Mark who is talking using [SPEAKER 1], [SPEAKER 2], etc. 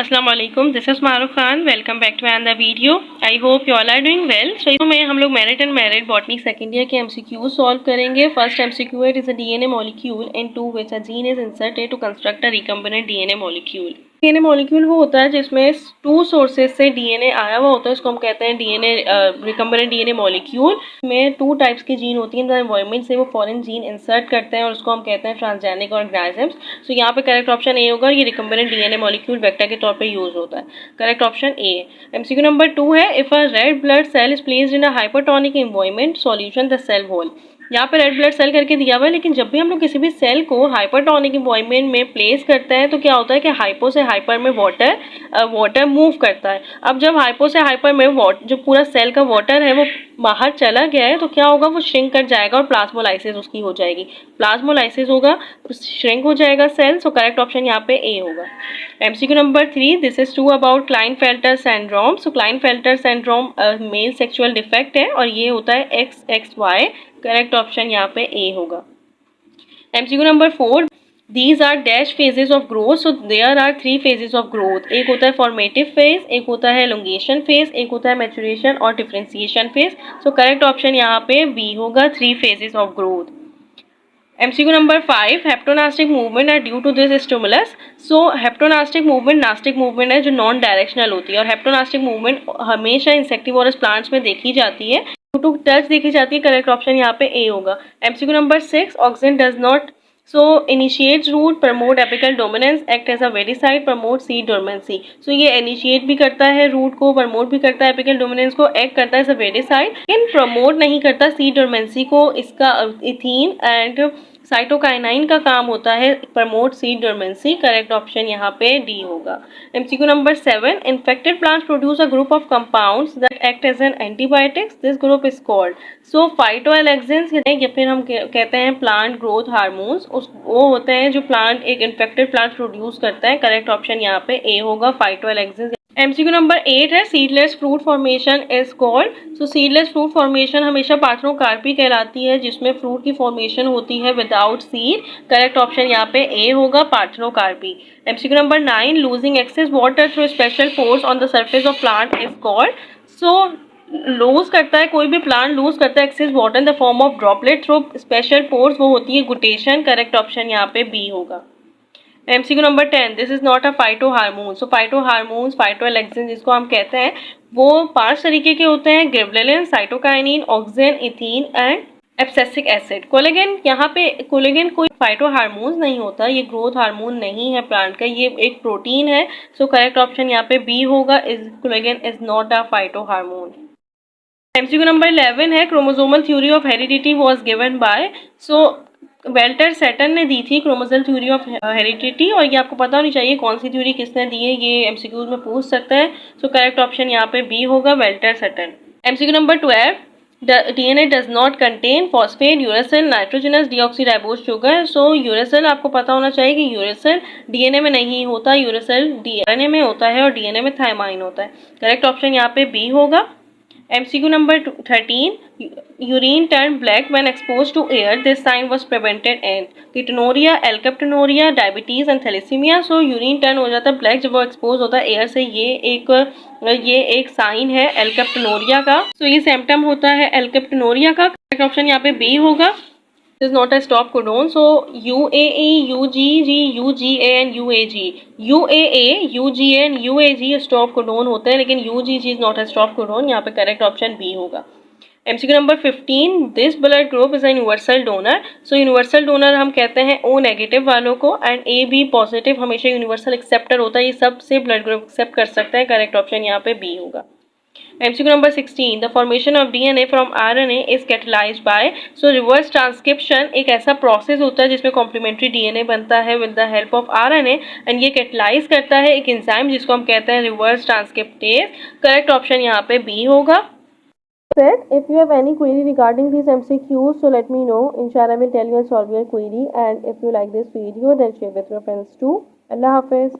[SPEAKER 1] अस्सलाम वालेकुम, this is Maroof Khan. Welcome back to another video. I hope you all are doing well. So में हम लोग merit and merit botany second year के MCQ solve करेंगे। First MCQ it is a DNA molecule into which a gene is inserted to construct a recombinant DNA molecule. DNA molecule वो होता है जिसमें two sources से DNA आया हुआ होता है, इसको हम कहते हैं डीएनए रिकम्बिनेंट डीएनए मॉलिक्यूल। में टू टाइप्स की जीन होती है, एनवायरमेंट से वो फॉरेन जीन इंसर्ट करते हैं और उसको हम कहते हैं ट्रांसजेनिक ऑर्गेनिजम्स। सो यहाँ पे करेक्ट ऑप्शन ए होगा, ये रिकम्बिनेंट डीएनए मॉलिक्यूल वेक्टर के तौर पे यूज होता है। Correct option A. MCQ number 2 है, if a red blood cell is placed in a hypertonic environment solution the cell wall. यहाँ पे रेड ब्लड सेल करके दिया हुआ है, लेकिन जब भी हम लोग किसी भी सेल को हाइपरटोनिक एनवायरमेंट में प्लेस करते हैं तो क्या होता है कि हाइपो से हाइपर में वाटर मूव करता है। अब जब हाइपो से हाइपर में जो पूरा सेल का वाटर है वो बाहर चला गया है तो क्या होगा, वो श्रिंक कर जाएगा और प्लाज्मोलाइसिस उसकी हो जाएगी। प्लाज्मोलाइसिस होगा, श्रिंक हो जाएगा सेल। सो करेक्ट ऑप्शन यहाँ पे ए होगा। MCQ number 3, this is true about Klinefelter syndrome. So Klinefelter syndrome male sexual defect है और ये होता है XXY। करेक्ट ऑप्शन यहाँ पे ए होगा। MCQ number 4, these are dash phases of growth. so there are three phases of growth. एक होता है formative phase, एक होता है elongation phase, एक होता है maturation और differentiation phase. so correct option यहाँ पे B होगा, three phases of growth. MCQ number 5, haptonastic movement are due to this stimulus. So haptonastic movement nastic movement है जो नॉन डायरेक्शनल होती है और हेप्टोनास्टिक मूवमेंट हमेशा इंसेक्टिवोरस प्लांट्स में देखी जाती है, टू टच देखी जाती है। करेक्ट ऑप्शन यहाँ पे ए होगा। MCQ number 6, auxin does not initiate root, promote apical dominance, act as a weedicide, promote seed dormancy. So ये इनिशिएट भी करता है रूट को, प्रमोट भी करता है एपिकल डोमिनेंस को, एक्ट करता है एज अ वेरिसाइड, लेकिन प्रमोट नहीं करता सीड डोर्मेंसी को। इसका इथीन एंड साइटोकाइनाइन का काम होता है promote seed dormancy. Correct option यहाँ पे डी होगा। MCQ number 7, infected plants produce a group of compounds that act as an antibiotics, this group is called. So phytoalexins या फिर हम कहते हैं प्लांट ग्रोथ हार्मोन्स, वो होते हैं जो प्लांट एक इन्फेक्टेड प्लांट प्रोड्यूस करता है। करेक्ट ऑप्शन यहाँ पे ए होगा, फाइटोएलेक्सिन्स। एमसीक्यू नंबर 8 है, seedless fruit formation is called. So seedless fruit formation हमेशा पार्थेनोकार्पी कहलाती है, जिसमें फ्रूट की फॉर्मेशन होती है विदाउट सीड। करेक्ट ऑप्शन यहाँ पे ए होगा, parthenocarpy. MCQ number 9, losing excess water through special force on the surface of plant is called. So lose करता है, कोई भी प्लांट लूज करता है excess water in the form of droplet through special force, वो होती है गुटेशन। करेक्ट ऑप्शन यहाँ पे बी होगा। MCQ number 10, this is not a phyto hormone. So phyto hormones, phytoalexin जिसको हम कहते हैं, वो 5 तरीके के होते हैं, gibberellin, cytokinin, auxin, ethene and abscisic acid. Collagen, यहाँ पे कोलेगन कोई फाइटो हार्मोन नहीं होता, ये ग्रोथ हार्मोन नहीं है प्लांट का, ये एक प्रोटीन है। सो करेक्ट ऑप्शन यहाँ पे बी होगा, is collagen is not a phyto hormone. MCQ number 11 है, chromosomal theory of heredity was given by. So Walter Sutton ने दी थी क्रोमोसोमल थ्योरी ऑफ हेरिडिटी, और ये आपको पता होनी चाहिए कौन सी थ्योरी किसने दी है, ये एमसीक्यूज में पूछ सकता है। सो करेक्ट ऑप्शन यहाँ पे बी होगा, Walter Sutton. MCQ number 12, DNA does not contain phosphate, uracil, nitrogenous deoxyribose sugar. So uracil आपको पता होना चाहिए कि यूरेसिल डीएनए में नहीं होता, यूरेसिल डीएनए में होता है और डीएनए में थायमाइन होता है। करेक्ट ऑप्शन यहाँ पे बी होगा। MCQ number 13, urine turned black when exposed to air. This sign was prevented in ketonuria, alkaptonuria, diabetes and thalassemia. So urine turn हो जाता है ब्लैक जब वो एक्सपोज होता है एयर से, ये एक साइन है एल्केप्टोनोरिया का। सो ये सिम्टम होता है एल्केप्टोनोरिया का। करेक्ट ऑप्शन यहाँ पे बी होगा, is not a stop codon. So UAE, UGG, UGA and UAG, UAA, UGA and UAG stop codon होते हैं, लेकिन UGG is not a stop codon। यहाँ पे करेक्ट ऑप्शन बी होगा। MCQ number 15, this blood group is a universal donor. So universal donor हम कहते हैं O negative वालों को, एंड AB पॉजिटिव हमेशा यूनिवर्सल एक्सेप्टर होता है, ये सबसे ब्लड ग्रुप एक्सेप्ट कर सकता है। करेक्ट ऑप्शन यहाँ पे बी होगा। MCQ number 16, the formation of DNA from RNA is catalyzed by। so reverse transcription एक ऐसा प्रोसेस होता है जिसमें कॉम्प्लीमेंट्री डीएनए बनता है with the help of RNA, and ये कैटलाइज करता है एक एंजाइम जिसको हम कहते हैं रिवर्स ट्रांसक्रिप्टेज। करेक्ट ऑप्शन यहाँ पे बी होगा। If you have any query regarding these MCQs, so let me know. Inshallah, I will tell you and solve your query. And if you like this video, then share with your friends too. Allah Hafiz.